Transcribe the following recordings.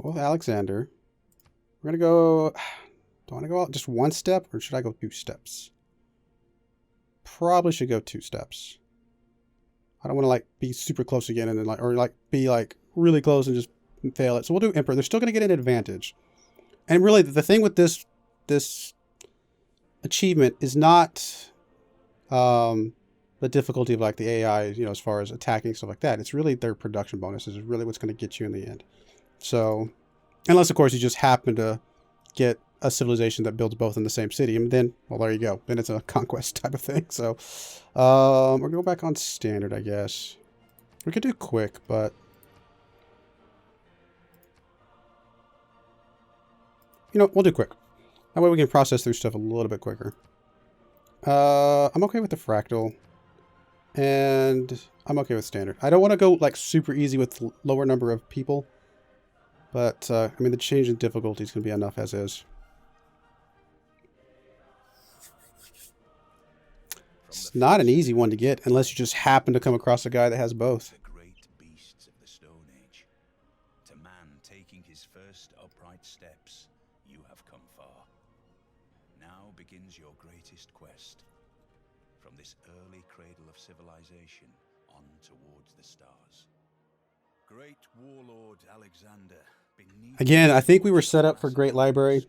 With Alexander. We're going to go... Do I want to go out just one step, or should I go 2 steps? Probably should go 2 steps. I don't want to, like, be super close again and then, like, or, like, be, like, really close and just fail it. So we'll do Emperor. They're still going to get an advantage. And really, the thing with this achievement is not the difficulty of, like, the AI, you know, as far as attacking, stuff like that. It's really their production bonuses is really what's going to get you in the end. So, unless, of course, you just happen to get a civilization that builds both in the same city, and then, well, there you go. Then it's a conquest type of thing. So, we're going to go back on standard, I guess. We could do quick, but... You know, we'll do quick. That way we can process through stuff a little bit quicker. I'm okay with the fractal. And I'm okay with standard. I don't want to go, like, super easy with lower number of people. But, I mean, the change in difficulty is going to be enough as is. It's not an easy one to get unless you just happen to come across a guy that has both. The great beasts of the Stone Age. To man taking his first upright steps, you have come far. Now begins your greatest quest. From this early cradle of civilization on towards the stars. Great warlord Alexander. Again, I think we were set up for Great Library.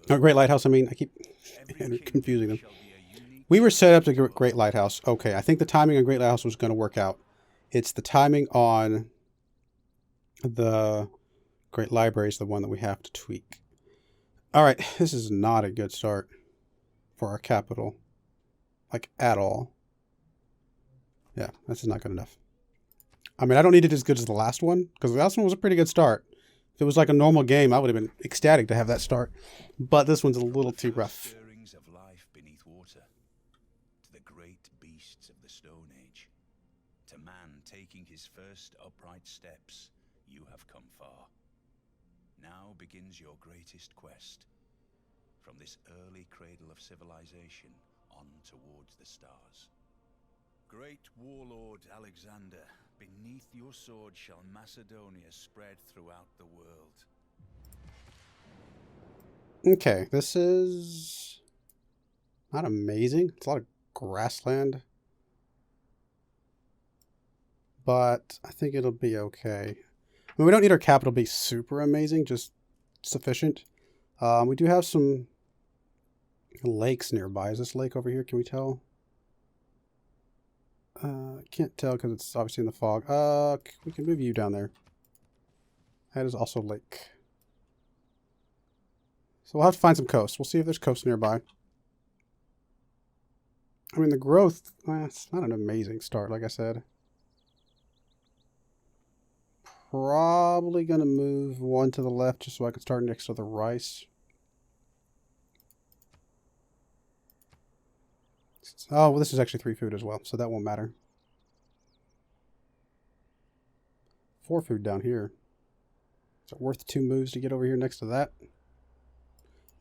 Oh, Great Lighthouse, I mean. I keep confusing them. We were set up to Great Lighthouse. Okay, I think the timing on Great Lighthouse was going to work out. It's the timing on the Great Library is the one that we have to tweak. All right, this is not a good start for our capital. Like, at all. Yeah, this is not good enough. I mean, I don't need it as good as the last one, because the last one was a pretty good start. If it was like a normal game, I would have been ecstatic to have that start. But this one's a little too rough. Of life beneath water, to the great beasts of the Stone Age. To man taking his first upright steps, you have come far. Now begins your greatest quest. From this early cradle of civilization on towards the stars. Great warlord Alexander, beneath your sword shall Macedonia spread throughout the world. Okay, this is not amazing. It's a lot of grassland. But I think it'll be okay. I mean, we don't need our capital to be super amazing, just sufficient. We do have some lakes nearby. Is this lake over here? Can we tell? I can't tell because it's obviously in the fog. We can move you down there. That is also a lake. So we'll have to find some coast. We'll see if there's coast nearby. I mean, the growth, it's not an amazing start, like I said. Probably going to move one to the left just so I can start next to the rice. Oh, well, this is actually 3 food as well, so that won't matter. 4 food down here. Is it worth 2 moves to get over here next to that?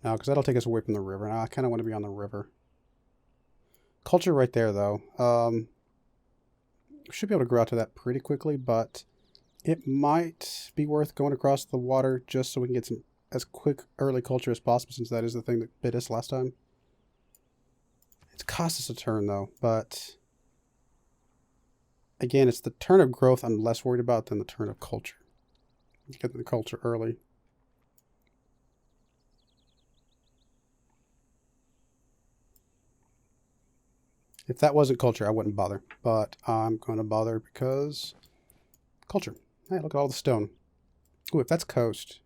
No, because that'll take us away from the river. Now, I kind of want to be on the river. Culture right there, though. We should be able to grow out to that pretty quickly, but it might be worth going across the water just so we can get some as quick early culture as possible, since that is the thing that bit us last time. It's cost us a turn, though, but again, it's the turn of growth I'm less worried about than the turn of culture. Get the culture early. If that wasn't culture, I wouldn't bother, but I'm going to bother because culture. Hey, look at all the stone. Ooh, if that's coast,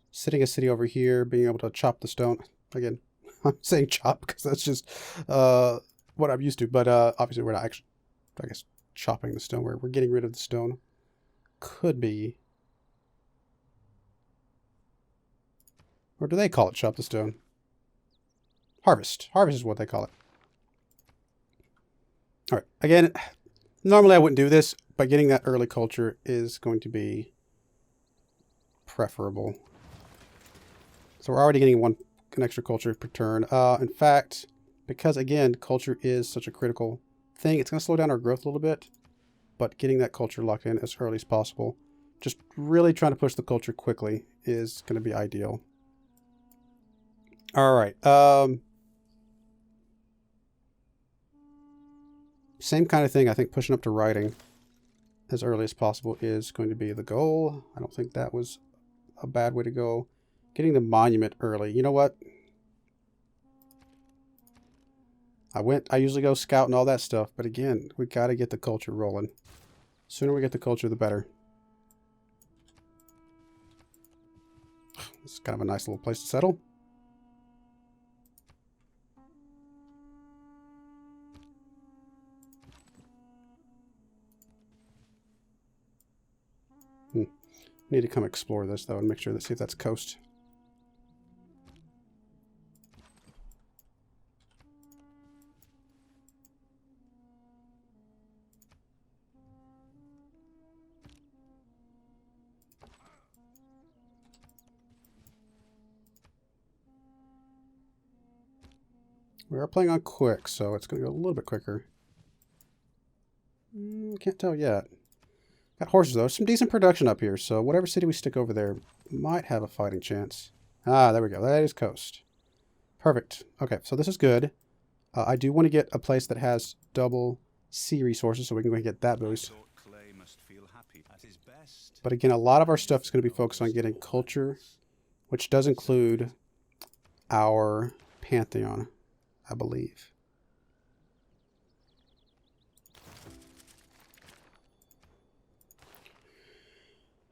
sitting a city over here, being able to chop the stone, again, I'm saying chop because that's just what I'm used to. But obviously we're not actually, I guess, chopping the stone. We're getting rid of the stone. Could be. Or do they call it chop the stone? Harvest. Harvest is what they call it. All right. Again, normally I wouldn't do this, but getting that early culture is going to be preferable. So we're already getting an extra culture per turn. In fact, because again, culture is such a critical thing, it's going to slow down our growth a little bit, but getting that culture locked in as early as possible just really trying to push the culture quickly is going to be ideal. All right. Same kind of thing. I think pushing up to writing as early as possible is going to be the goal. I don't think that was a bad way to go. Getting the monument early. You know what? I usually go scout and all that stuff, but again, we got to get the culture rolling. Sooner we get the culture, the better. It's kind of a nice little place to settle. Need to come explore this though and make sure to see if that's coast. We are playing on quick, so it's going to go a little bit quicker. Can't tell yet. Got horses, though. Some decent production up here, so whatever city we stick over there might have a fighting chance. Ah, there we go. That is coast. Perfect. Okay, so this is good. I do want to get a place that has double sea resources, so we can go and get that boost. But again, a lot of our stuff is going to be focused on getting culture, which does include our Pantheon, I believe.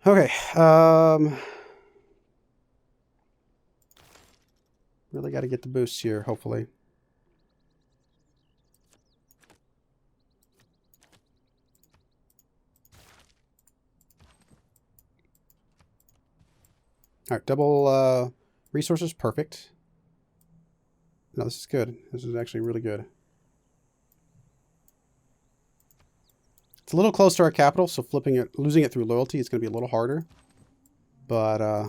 Okay. Really got to get the boosts here, hopefully. All right, double resources, perfect. No, this is good. This is actually really good. It's a little close to our capital, so losing it through loyalty is going to be a little harder. But I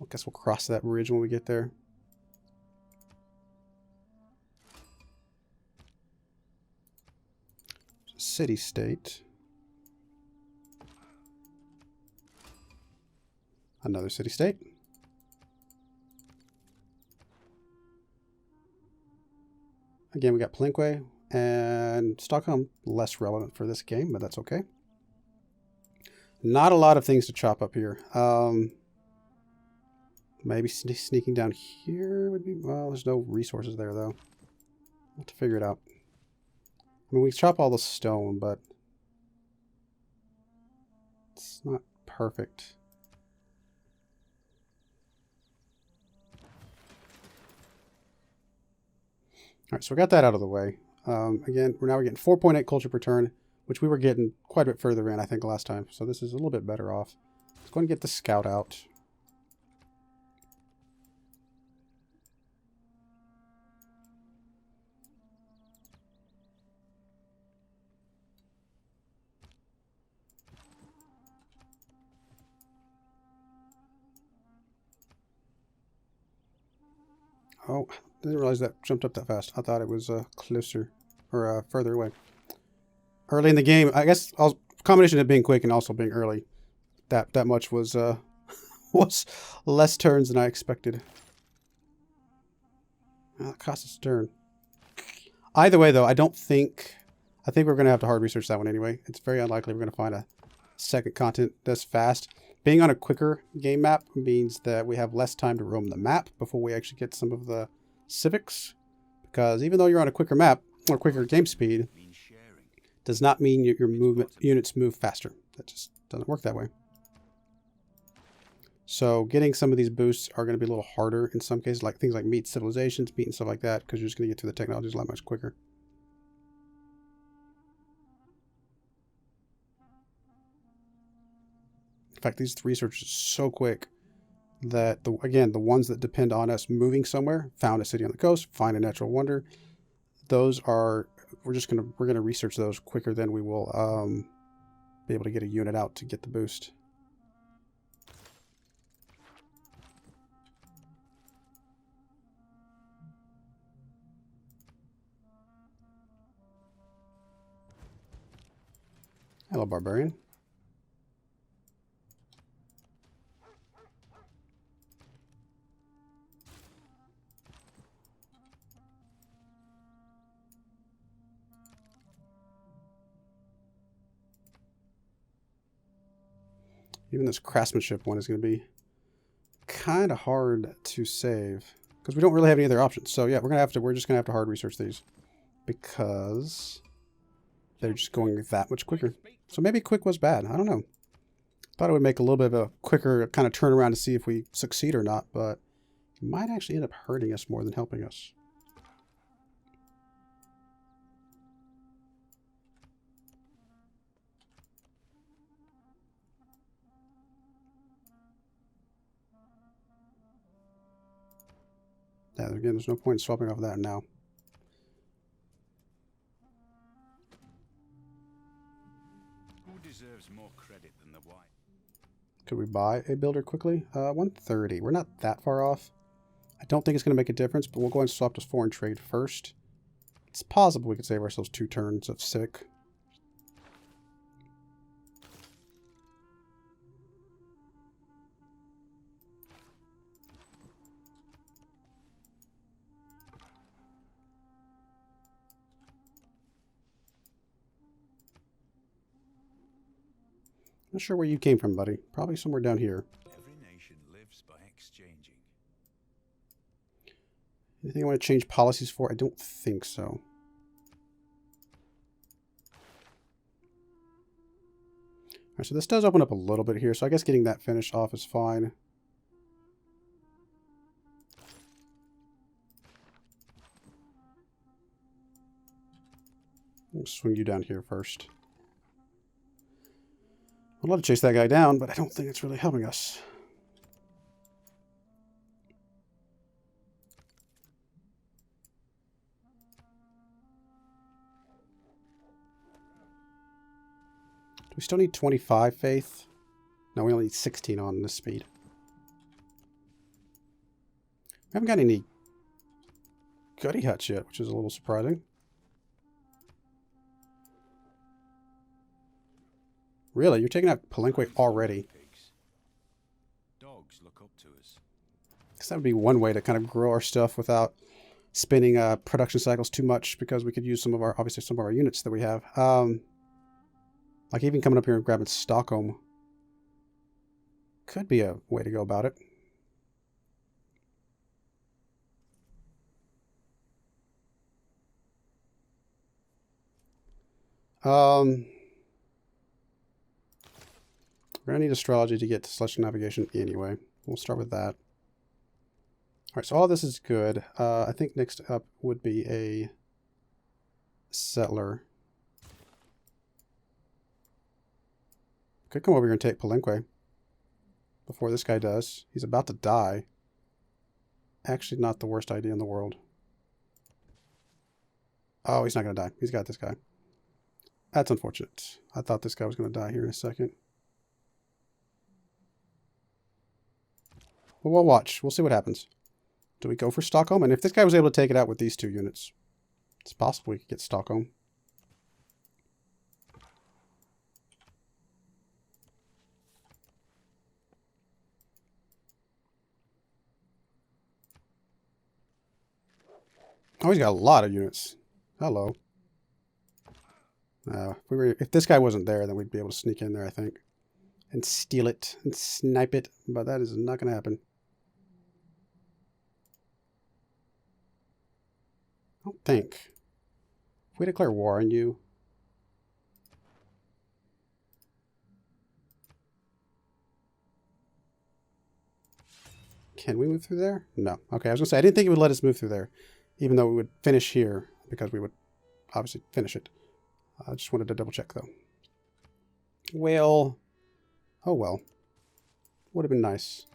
guess we'll cross that bridge when we get there. City-state. Another city-state. Again, we got Palenque and Stockholm, less relevant for this game, but that's okay. Not a lot of things to chop up here. Maybe sneaking down here would be... Well, there's no resources there, though. We'll have to figure it out. I mean, we chop all the stone, but it's not perfect. All right, so we got that out of the way. Again, we're getting 4.8 culture per turn, which we were getting quite a bit further in, I think, last time. So this is a little bit better off. Let's go and get the scout out. Oh, didn't realize that jumped up that fast. I thought it was closer or further away. Early in the game, I guess, combination of being quick and also being early, that much was was less turns than I expected. It cost us a turn. Either way, though, I think we're going to have to hard research that one anyway. It's very unlikely we're going to find a second continent this fast. Being on a quicker game map means that we have less time to roam the map before we actually get some of the civics. Because even though you're on a quicker map, or quicker game speed, does not mean your units move faster. That just doesn't work that way. So getting some of these boosts are going to be a little harder in some cases, like things like meat civilizations, meat and stuff like that, because you're just going to get to the technologies a lot much quicker. In fact, these research is so quick that, again, the ones that depend on us moving somewhere, found a city on the coast, find a natural wonder, those are, we're going to research those quicker than we will be able to get a unit out to get the boost. Hello, barbarian. Even this craftsmanship one is going to be kind of hard to save because we don't really have any other options. So yeah, we're just gonna have to hard research these because they're just going that much quicker. So maybe quick was bad. I don't know. Thought it would make a little bit of a quicker kind of turnaround to see if we succeed or not, but it might actually end up hurting us more than helping us. Yeah, again, there's no point in swapping off that now. Who deserves more credit than the white? Could we buy a builder quickly? 130. We're not that far off. I don't think it's going to make a difference, but we'll go and swap to foreign trade first. It's possible we could save ourselves 2 turns of sick. Not sure where you came from, buddy. Probably somewhere down here. Every nation lives by exchanging. Anything I want to change policies for? I don't think so. Alright, so this does open up a little bit here, so I guess getting that finished off is fine. I'll swing you down here first. I'd love to chase that guy down, but I don't think it's really helping us. Do we still need 25 faith? No, we only need 16 on this speed. We haven't got any goody huts yet, which is a little surprising. Really? You're taking out Palenque already? Dogs look up to us. Because that would be one way to kind of grow our stuff without spinning production cycles too much, because we could use some of our, obviously some of our units that we have. Like even coming up here and grabbing Stockholm could be a way to go about it. We're going to need astrology to get to celestial navigation anyway. We'll start with that. Alright, so all this is good. I think next up would be a settler. Could come over here and take Palenque before this guy does. He's about to die. Actually, not the worst idea in the world. Oh, he's not going to die. He's got this guy. That's unfortunate. I thought this guy was going to die here in a second. But we'll watch. We'll see what happens. Do we go for Stockholm? And if this guy was able to take it out with these 2 units, it's possible we could get Stockholm. Oh, he's got a lot of units. Hello. If this guy wasn't there, then we'd be able to sneak in there, I think. And steal it and snipe it. But that is not going to happen. I don't think. If we declare war on you... Can we move through there? No. Okay, I was going to say, I didn't think it would let us move through there. Even though we would finish here, because we would obviously finish it. I just wanted to double check, though. Well, oh well. Would have been nice.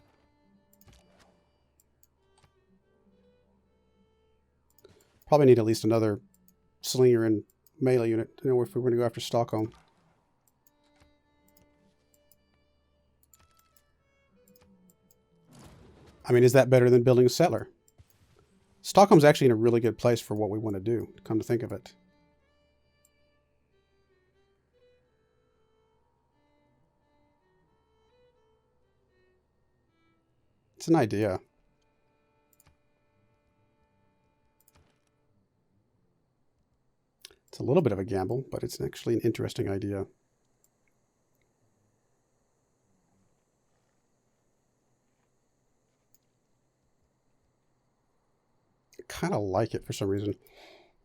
Probably need at least another slinger and melee unit, you know, if we were going to go after Stockholm. I mean, is that better than building a settler? Stockholm's actually in a really good place for what we want to do, come to think of it. It's an idea. It's a little bit of a gamble, but it's actually an interesting idea. kind of like it for some reason.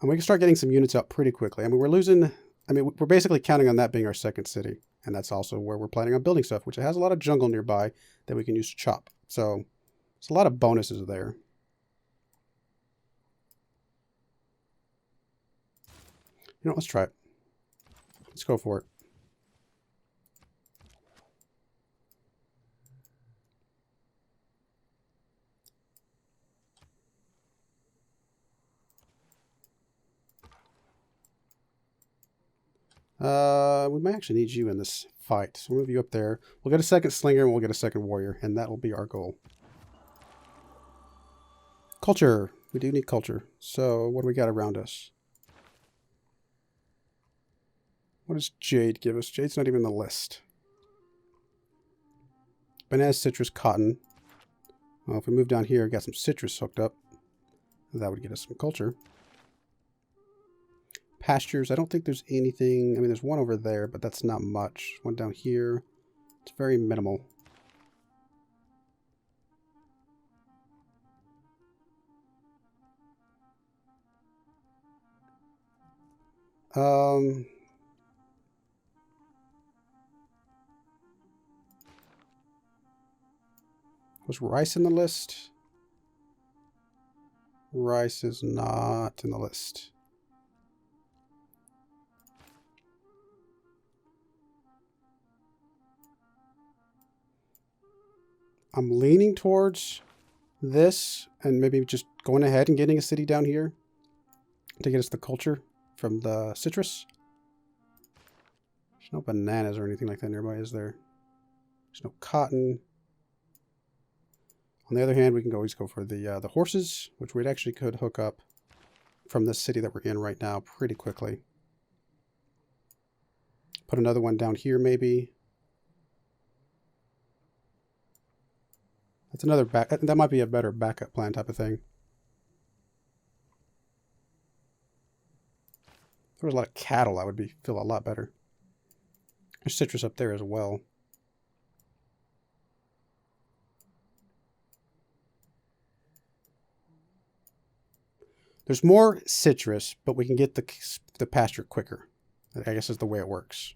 And we can start getting some units out pretty quickly. I mean, we're losing... I mean, we're basically counting on that being our second city. And that's also where we're planning on building stuff, which has a lot of jungle nearby that we can use to chop. So, there's a lot of bonuses there. You know, let's try it. Let's go for it. We might actually need you in this fight. So we'll move you up there. We'll get a second slinger and we'll get a second warrior. And that will be our goal. Culture. We do need culture. So what do we got around us? What does Jade give us? Jade's not even on the list. Banana, citrus, cotton. Well, if we move down here, got some citrus hooked up. That would get us some culture. Pastures, I don't think there's anything. I mean, there's one over there, but that's not much. One down here. It's very minimal. Was rice in the list? Rice is not in the list. I'm leaning towards this and maybe just going ahead and getting a city down here to get us the culture from the citrus. There's no bananas or anything like that nearby, is there? There's no cotton. On the other hand, we can always go for the horses, which we actually could hook up from this city that we're in right now pretty quickly. Put another one down here, maybe. That's another back. That might be a better backup plan type of thing. If there was a lot of cattle, I would feel a lot better. There's citrus up there as well. There's more citrus, but we can get the pasture quicker. I guess is the way it works.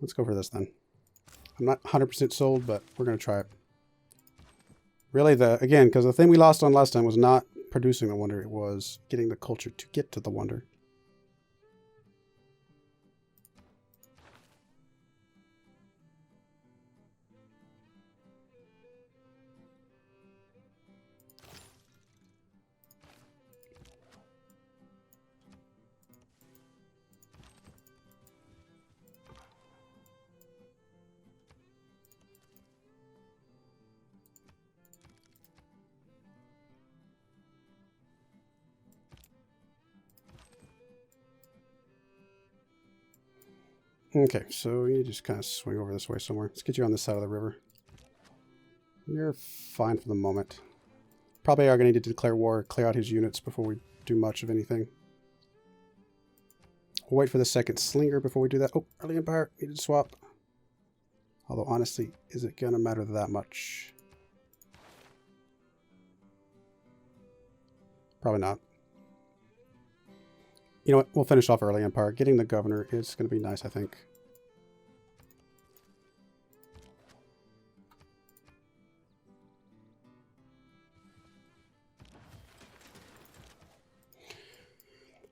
Let's go for this then. I'm not 100% sold, but we're going to try it. Really, again, because the thing we lost on last time was not producing the wonder. It was getting the culture to get to the wonder. Okay, so you just kind of swing over this way somewhere. Let's get you on this side of the river. You're fine for the moment. Probably are going to need to declare war, clear out his units before we do much of anything. We'll wait for the second slinger before we do that. Oh, early empire, needed to swap. Although, honestly, is it going to matter that much? Probably not. You know what? We'll finish off early empire. Getting the governor is going to be nice, I think.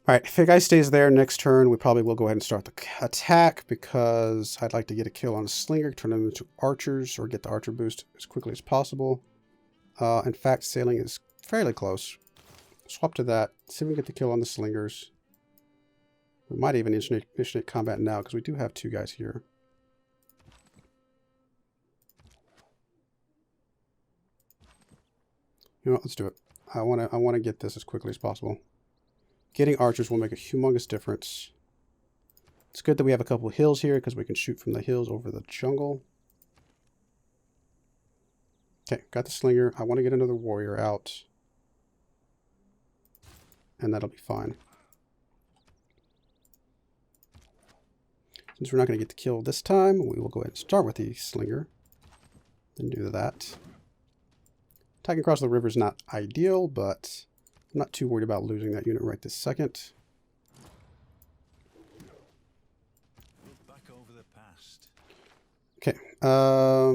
Alright, if the guy stays there next turn, we probably will go ahead and start the attack because I'd like to get a kill on a slinger, turn them into archers, or get the archer boost as quickly as possible. In fact, sailing is fairly close. Swap to that, see if we can get the kill on the slingers. We might even initiate combat now because we do have two guys here. You know what, let's do it. I want to get this as quickly as possible. Getting archers will make a humongous difference. It's good that we have a couple of hills here because we can shoot from the hills over the jungle. Okay, got the slinger. I want to get another warrior out. And that'll be fine. Since we're not going to get the kill this time, we will go ahead and start with the slinger. Then do that. Attacking across the river is not ideal, but I'm not too worried about losing that unit right this second. Look back over the past. Okay. I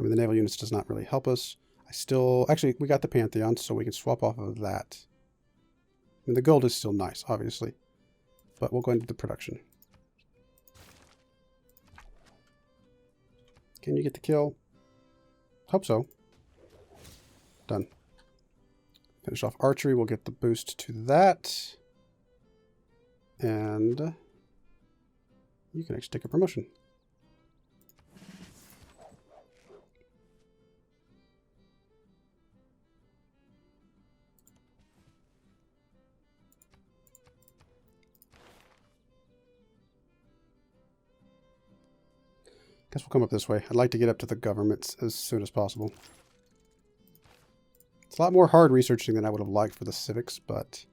mean, the naval units does not really help us. Actually, we got the Pantheon, so we can swap off of that. I mean, the gold is still nice, obviously. But we'll go into the production. Can you get the kill? Hope so. Done. Finish off archery. We'll get the boost to that. And you can actually take a promotion. Guess we'll come up this way. I'd like to get up to the governments as soon as possible. It's a lot more hard researching than I would have liked for the civics, but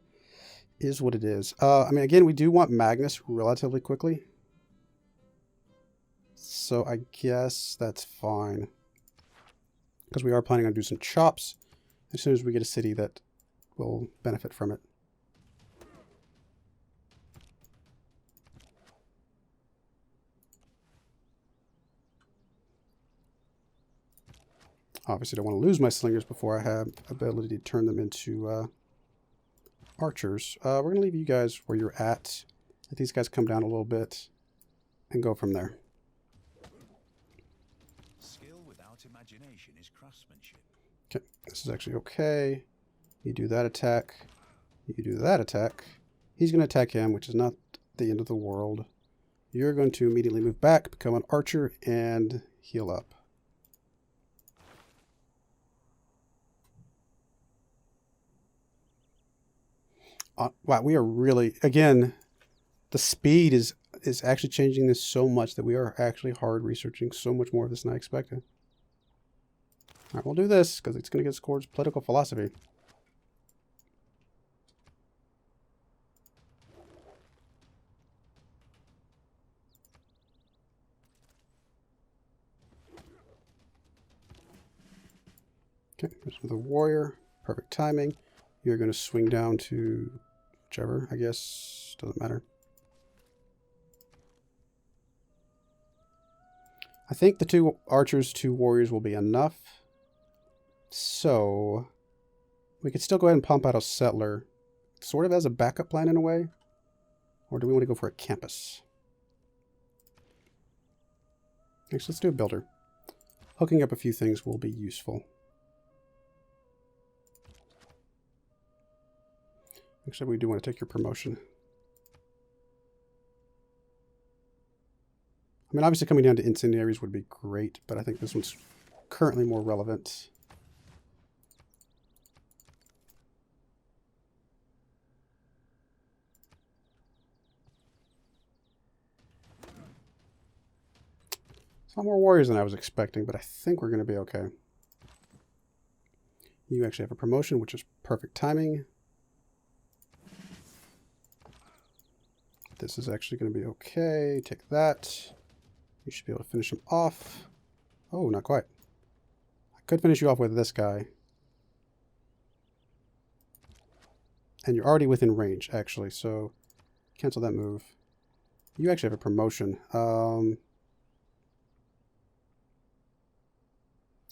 is what it is. I mean, again, we do want Magnus relatively quickly. So I guess that's fine. Because we are planning on doing some chops as soon as we get a city that will benefit from it. Obviously, don't want to lose my slingers before I have ability to turn them into archers. We're going to leave you guys where you're at. Let these guys come down a little bit and go from there. Skill without imagination is craftsmanship. Okay, this is actually okay. You do that attack. You do that attack. He's going to attack him, which is not the end of the world. You're going to immediately move back, become an archer, and heal up. Wow, we are really, again, the speed is actually changing this so much that we are actually hard researching so much more of this than I expected. All right, we'll do this because it's going to get scored political philosophy. Okay, there's another warrior. Perfect timing. You're going to swing down to whichever, I guess. Doesn't matter. I think the 2 archers, 2 warriors will be enough. So we could still go ahead and pump out a settler, sort of as a backup plan in a way. Or do we want to go for a campus? Actually, let's do a builder. Hooking up a few things will be useful. Actually, we do want to take your promotion. I mean, obviously coming down to incendiaries would be great, but I think this one's currently more relevant. It's not more warriors than I was expecting, but I think we're going to be okay. You actually have a promotion, which is perfect timing. This is actually going to be okay. Take that. You should be able to finish him off. Oh, not quite. I could finish you off with this guy. And you're already within range, actually, so cancel that move. You actually have a promotion.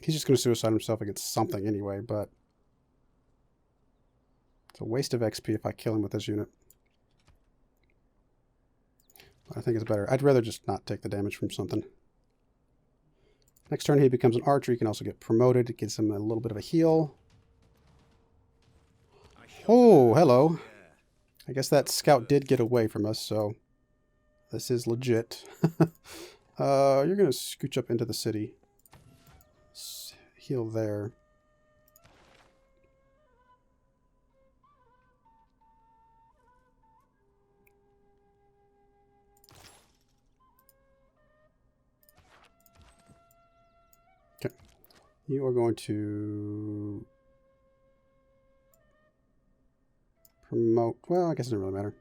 He's just going to suicide himself against something anyway, but it's a waste of XP if I kill him with this unit. I think it's better. I'd rather just not take the damage from something. Next turn he becomes an archer. He can also get promoted. It gives him a little bit of a heal. Oh, hello. I guess that scout did get away from us, so this is legit. You're going to scooch up into the city. Heal there. Okay. You are going to promote. Well, I guess it doesn't really matter.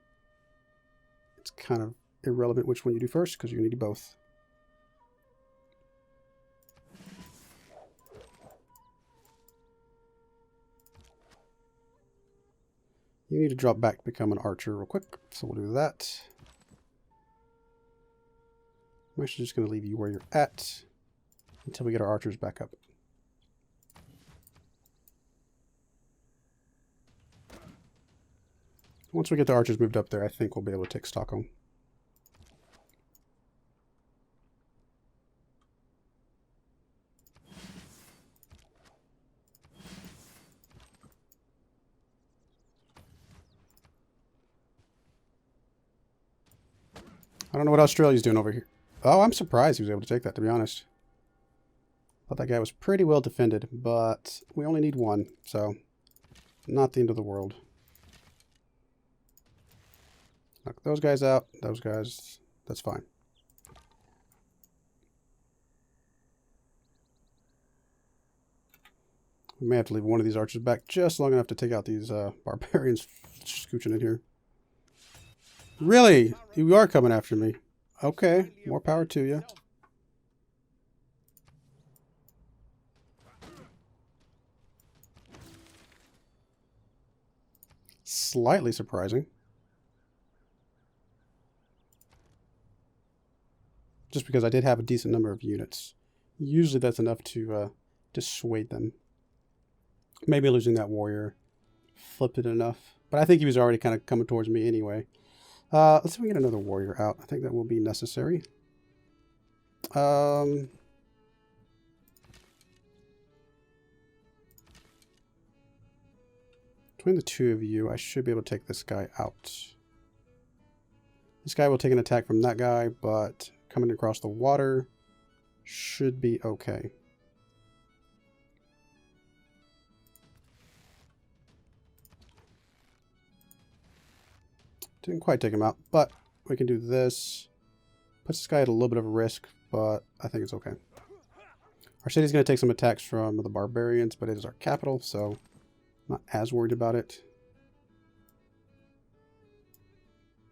It's kind of irrelevant which one you do first because you're going to do both. You need to drop back to become an archer real quick, so we'll do that. I'm actually just going to leave you where you're at until we get our archers back up. Once we get the archers moved up there, I think we'll be able to take Stockholm. I don't know what Australia's doing over here. Oh, I'm surprised he was able to take that, to be honest. Thought that guy was pretty well defended, but we only need one, so not the end of the world. Knock those guys out. Those guys, that's fine. We may have to leave one of these archers back just long enough to take out these barbarians scooching in here. Really? You are coming after me. Okay, more power to you. Slightly surprising. Just because I did have a decent number of units. Usually that's enough to dissuade them. Maybe losing that warrior flipped it enough. But I think he was already kind of coming towards me anyway. Let's see if we get another warrior out. I think that will be necessary. Between the two of you, I should be able to take this guy out. This guy will take an attack from that guy, but coming across the water should be okay. Didn't quite take him out, but we can do this. Puts this guy at a little bit of a risk, but I think it's okay. Our city's going to take some attacks from the barbarians, but it is our capital, so I'm not as worried about it.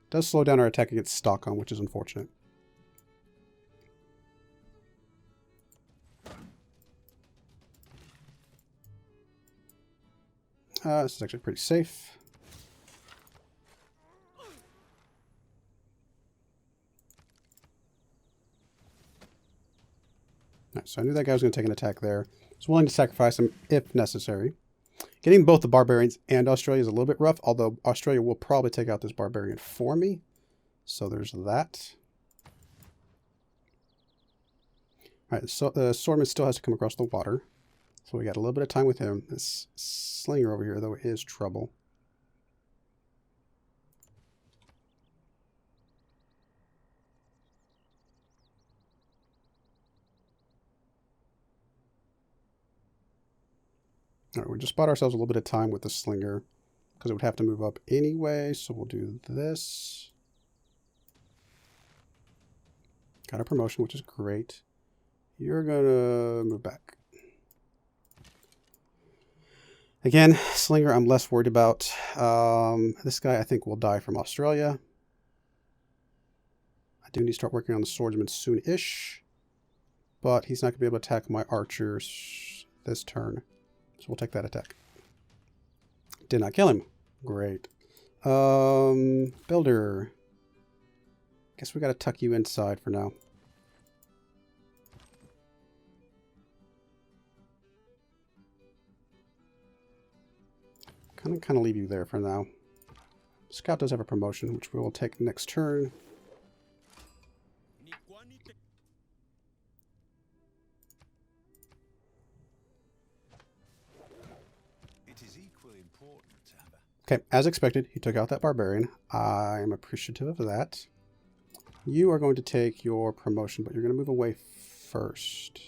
Does slow down our attack against Stockholm, which is unfortunate. This is actually pretty safe. Right, so I knew that guy was going to take an attack there. I was willing to sacrifice him if necessary. Getting both the barbarians and Australia is a little bit rough, although Australia will probably take out this barbarian for me. So there's that. Alright, so the swordman still has to come across the water. So we got a little bit of time with him. This slinger over here, though, is trouble. Alright, we just bought ourselves a little bit of time with the slinger because it would have to move up anyway, so we'll do this. Got a promotion, which is great. You're gonna move back. Again, slinger I'm less worried about. This guy I think will die from Australia. I do need to start working on the swordsman soon-ish, but he's not gonna be able to attack my archers this turn. So we'll take that attack. Did not kill him. Great. Builder. Guess we gotta tuck you inside for now. Kind of leave you there for now. Scout does have a promotion, which we will take next turn. Okay, as expected, he took out that barbarian. I am appreciative of that. You are going to take your promotion, but you're going to move away first.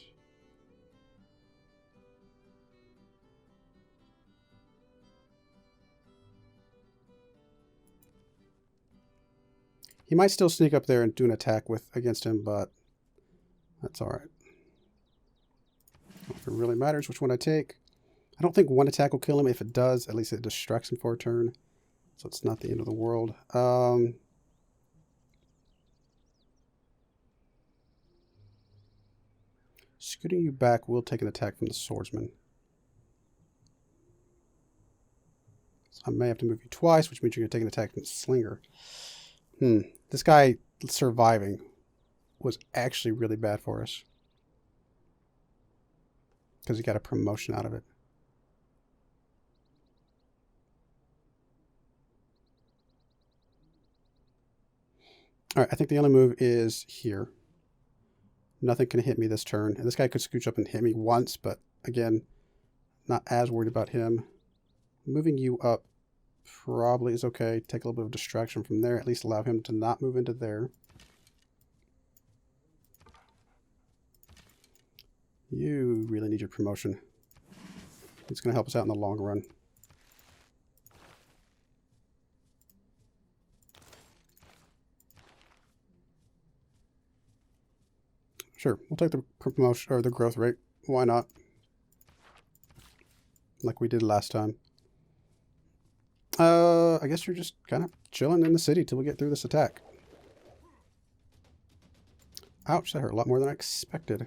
He might still sneak up there and do an attack against him, but that's all right. If it really matters which one I take. I don't think one attack will kill him. If it does, at least it distracts him for a turn. So it's not the end of the world. Scooting you back will take an attack from the swordsman. I may have to move you twice, which means you're going to take an attack from the slinger. This guy surviving was actually really bad for us. Because he got a promotion out of it. Alright, I think the only move is here. Nothing can hit me this turn. And this guy could scooch up and hit me once, but again, not as worried about him. Moving you up probably is okay. Take a little bit of distraction from there. At least allow him to not move into there. You really need your promotion. It's going to help us out in the long run. Sure, we'll take the promotion or the growth rate. Why not? Like we did last time. I guess you're just kind of chilling in the city till we get through this attack. Ouch, that hurt a lot more than I expected.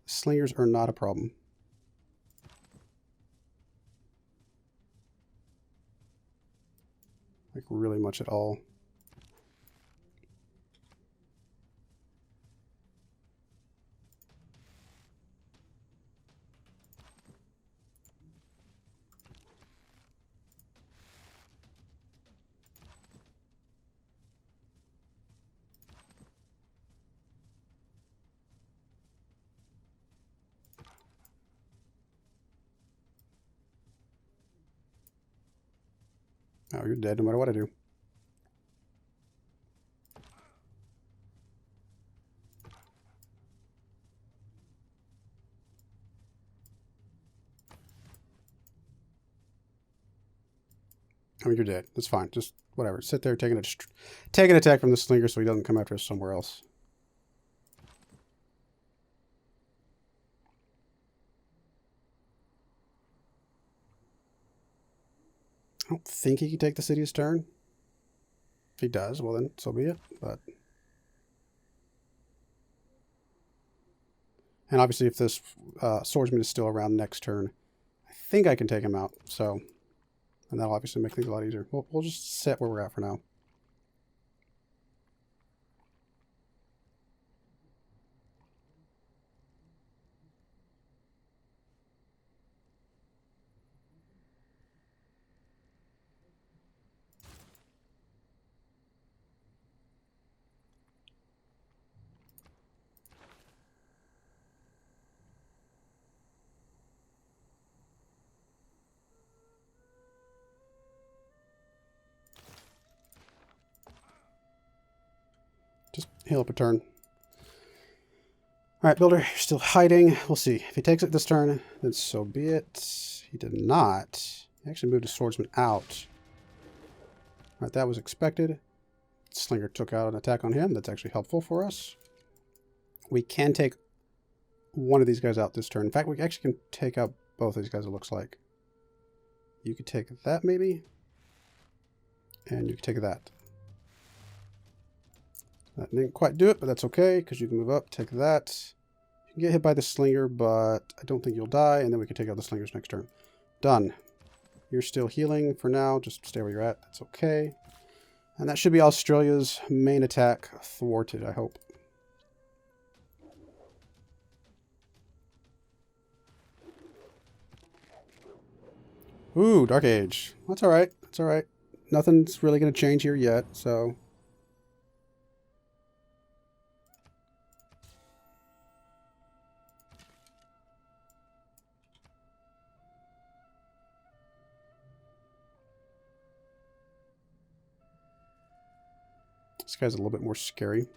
Slingers are not a problem. Like, really much at all. Oh, you're dead no matter what I do. I mean, you're dead. That's fine. Just whatever. Sit there, take an attack from the slinger so he doesn't come after us somewhere else. I don't think he can take the city's turn. If he does, well then, so be it. But and obviously, if this swordsman is still around next turn, I think I can take him out. So, and that'll obviously make things a lot easier. We'll just set where we're at for now. Just heal up a turn. Alright, Builder, you're still hiding. We'll see. If he takes it this turn, then so be it. He did not. He actually moved his swordsman out. Alright, that was expected. Slinger took out an attack on him. That's actually helpful for us. We can take one of these guys out this turn. In fact, we actually can take out both of these guys, it looks like. You could take that, maybe. And you could take that. That didn't quite do it, but that's okay, because you can move up, take that. You can get hit by the slinger, but I don't think you'll die, and then we can take out the slingers next turn. Done. You're still healing for now. Just stay where you're at. That's okay. And that should be Australia's main attack thwarted, I hope. Ooh, Dark Age. That's alright. That's alright. Nothing's really going to change here yet, so... This guy's a little bit more scary.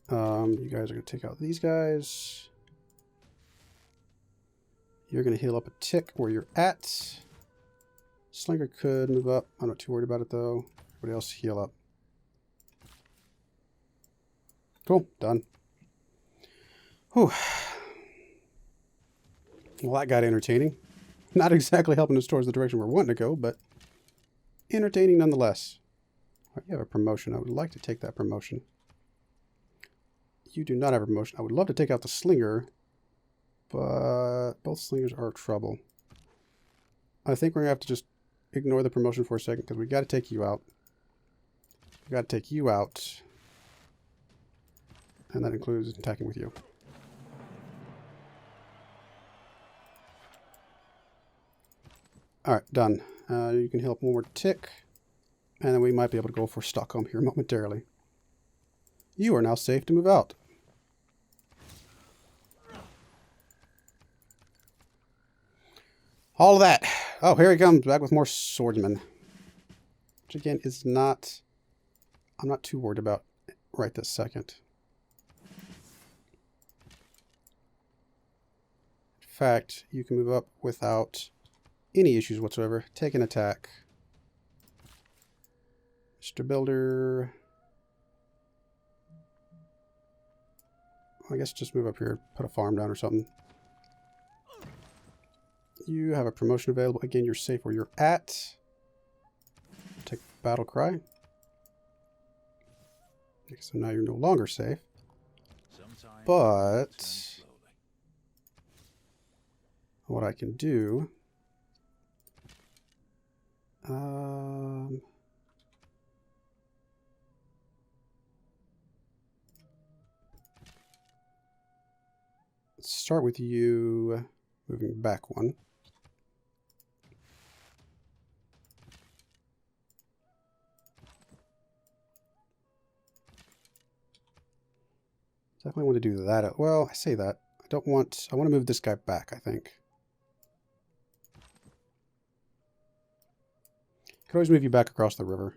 You guys are going to take out these guys. You're going to heal up a tick where you're at. Slinger could move up. I'm not too worried about it, though. Everybody else heal up. Cool. Done. Whew. Well, that got entertaining. Not exactly helping us towards the direction we're wanting to go, but entertaining nonetheless. You have a promotion. I would like to take that promotion. You do not have a promotion. I would love to take out the slinger, but both slingers are trouble. I think we're going to have to just ignore the promotion for a second because we got to take you out. We got to take you out. And that includes attacking with you. Alright, done. You can heal up one more tick. And then we might be able to go for Stockholm here momentarily. You are now safe to move out. All of that. Oh, here he comes, back with more swordsmen. Which again is not... I'm not too worried about right this second. In fact, you can move up without any issues whatsoever. Take an attack. Mr. Builder... I guess just move up here, put a farm down or something. You have a promotion available. Again, you're safe where you're at. Take battle cry. So now you're no longer safe. But what I can do... let's start with you moving back one. Definitely want to do that. Well, I say that. I want to move this guy back, I think. Could always move you back across the river.